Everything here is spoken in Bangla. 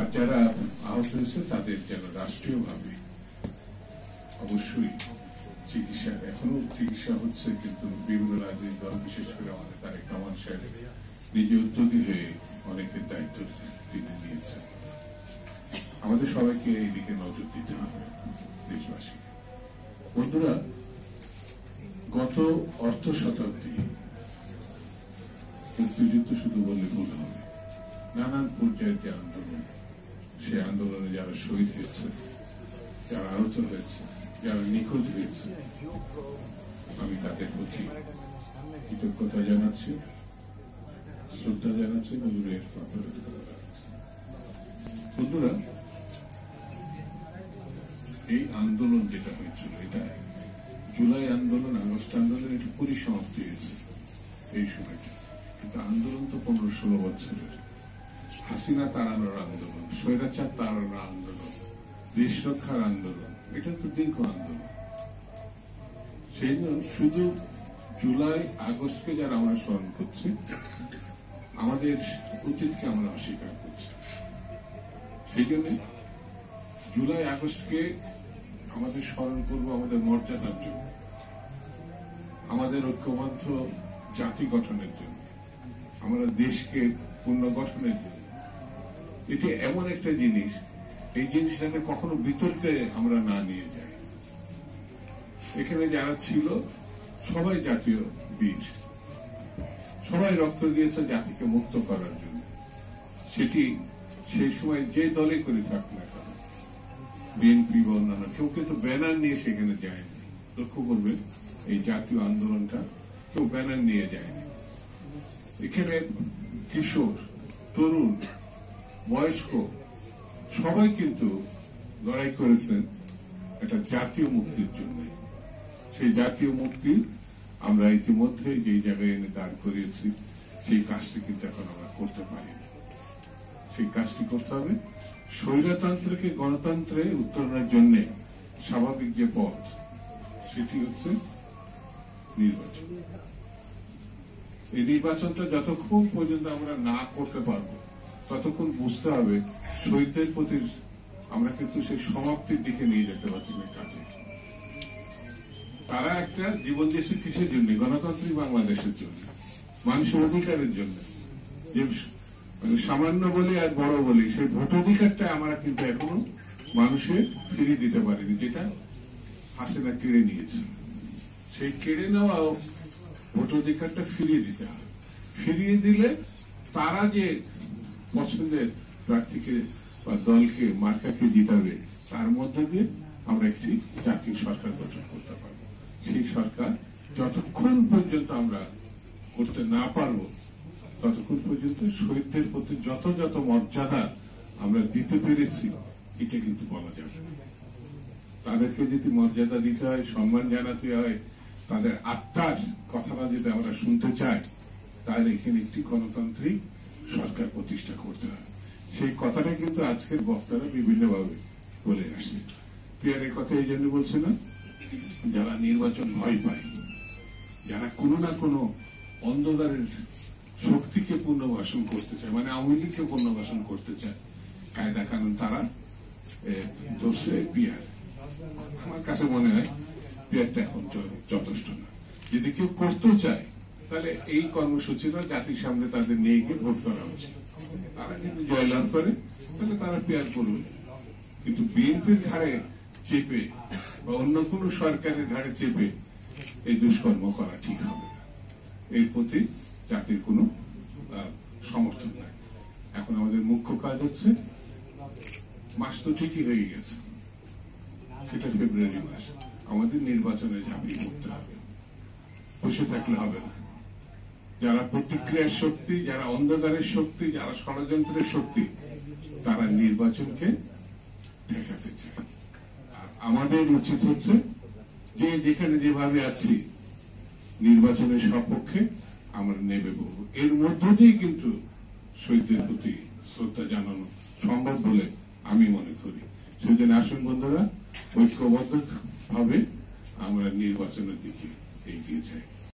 যারা আহত হয়েছে তাদের যেন রাষ্ট্রীয়ভাবে অবশ্যই চিকিৎসা, এখনো চিকিৎসা হচ্ছে, কিন্তু বিভিন্ন রাজনৈতিক দল, বিশেষ করে আমাদের তারেক রহমান সাহেব নিজে উদ্যোগী হয়ে অনেকের দায়িত্ব তিনি নিয়েছেন। আমাদের সবাইকে এই দিকে নজর দিতে হবে, দেশবাসীকে। বন্ধুরা, গত অর্ধ শতাব্দী মুক্তিযুদ্ধ শুধু বললে ভুল হবে। নানান পর্যায়ের যে আন্দোলন, সে আন্দোলনে যারা শহীদ হয়েছে, যারা আহত হয়েছে, যারা নিখোঁজ হয়েছে, আমি তাদের প্রতি কৃতজ্ঞতা জানাচ্ছি, শ্রদ্ধা জানাচ্ছি, নজরের মাধ্যমে বন্ধুরা, এই আন্দোলন যেটা হয়েছিল, এটা জুলাই আন্দোলন, আগস্ট আন্দোলন, এটা পরিসমাপ্তি হয়েছে এই সময়টা। কিন্তু আন্দোলন তো 15-16 বছরের। হাসিনা তাড়ানোর আন্দোলন, স্বৈরাচার তাড়ানোর আন্দোলন, দেশ রক্ষার আন্দোলন, এটা তো দীর্ঘ আন্দোলন। সেই জন্য শুধু জুলাই আগস্টকে যারা আমরা স্মরণ করছি, আমাদের অতীতকে আমরা অস্বীকার করছি। সেই জন্য জুলাই আগস্টকে আমাদের স্মরণ করবো আমাদের মর্যাদার জন্য, আমাদের ঐক্যবদ্ধ জাতি গঠনের জন্য, আমরা দেশকে পুনর্গঠনের জন্য। এটি এমন একটা জিনিস, এই জিনিসটাকে কখনো বিতর্কে আমরা না নিয়ে যাই। এখানে যারা ছিল সবাই জাতীয় বীর, সবাই রক্ত দিয়েছে জাতিকে মুক্ত করার জন্য। সেটি সেই সময় যে দলে করে থাক না কেন, বিএনপি বা অন্যান্য, কেউ কিন্তু ব্যানার নিয়ে সেখানে যায়নি। লক্ষ্য করবেন, এই জাতীয় আন্দোলনটা কেউ ব্যানার নিয়ে যায়নি। এখানে কিশোর, তরুণ, বয়স্ক সবাই কিন্তু লড়াই করেছেন একটা জাতীয় মুক্তির জন্য। সেই জাতীয় মুক্তি আমরা ইতিমধ্যে যে জায়গায় এনে দাঁড় করিয়েছি, সেই কাজটি কিন্তু এখন আমরা করতে পারি। সেই কাজটি করতে হবে স্বৈরতন্ত্রকে গণতন্ত্রে উত্তরণের জন্য। স্বাভাবিক যে পথ, সেটি হচ্ছে নির্বাচন। এই নির্বাচনটা যতক্ষণ পর্যন্ত আমরা না করতে পারবো, ততক্ষণ বুঝতে হবে শহীদদের প্রতি আমরা কিন্তু সেই সমাপ্তির দিকে নিয়ে যেতে পারছি না কাজে। তারা একটা জীবন দিয়েছে কিসের জন্য? গণতান্ত্রিক বাংলাদেশের জন্য, মানুষের অধিকারের জন্য। যে সামান্য বলি আর বড় বলি, সেই ভোটাধিকারটা আমরা কিন্তু এখনো মানুষের ফিরিয়ে দিতে পারিনি, যেটা হাসিনা কেড়ে নিয়েছে। সেই কেড়ে নেওয়া ভোটাধিকারটা ফিরিয়ে দিতে হবে। ফিরিয়ে দিলে তারা যে পছন্দের প্রার্থীকে বা দলকে, মার্কাকে জিতাবে, তার মধ্যে দিয়ে আমরা একটি জাতীয় সরকার গঠন করতে পারবো। সেই সরকার যতক্ষণ পর্যন্ত আমরা করতে না পারবো, ততক্ষণ পর্যন্ত শহীদদের প্রতি যত যত মর্যাদা আমরা দিতে পেরেছি, এটা কিন্তু বলা যাবে না। তাদেরকে যদি মর্যাদা দিতে হয়, সম্মান জানাতে হয়, তাদের আত্মার কথাটা যদি আমরা শুনতে চাই, তাহলে এখানে একটি গণতান্ত্রিক সরকার প্রতিষ্ঠা করতে হবে। সেই কথাটা কিন্তু আজকের বক্তারা বিভিন্নভাবে বলে আসছে। পিয়ারের কথা এই জন্য বলছে না, যারা নির্বাচন ভয় পায়, যারা কোনো না কোনো অন্ধকারের শক্তিকে পুনর্বাসন করতে চায়, মানে আওয়ামী লীগকে পুনর্বাসন করতে চায়, কায়দা কানুন তারা দোষে পিয়ার। আমার কাছে মনে হয় পিয়ারটা এখন যথেষ্ট না। যদি কেউ করতেও চায়, তাহলে এই কর্মসূচিটা জাতির সামনে তাদের নিয়ে গিয়ে ভোট করা উচিত। তারা কিন্তু জয়লাভ করে, তাহলে তারা পিয়ার করবে। কিন্তু বিএনপির ঘাড়ে চেপে বা অন্য কোন সরকারের ঘাড়ে চেপে এই দুষ্কর্ম করা ঠিক হবে না। এর প্রতি জাতির কোন সমর্থন নাই। এখন আমাদের মুখ্য কাজ হচ্ছে, মাস তো ঠিকই হয়ে গেছে, সেটা ফেব্রুয়ারি মাস, আমাদের নির্বাচনে ঝাঁপিয়ে পড়তে হবে। বসে থাকলে হবে না। যারা প্রতিক্রিয়ার শক্তি, যারা অন্ধকারের শক্তি, যারা ষড়যন্ত্রের শক্তি, তারা নির্বাচনকে ঠেকাতে চায়। আমাদের উচিত হচ্ছে যে যেখানে যেভাবে আছি, নির্বাচনের সপক্ষে আমরা নেমে পড়ব। এর মধ্য দিয়ে কিন্তু শহীদদের প্রতি শ্রদ্ধা জানানো সম্ভব বলে আমি মনে করি। সেজন্য আসুন বন্ধুরা, ঐক্যবদ্ধ ভাবে আমরা নির্বাচনের দিকে এগিয়ে যাই।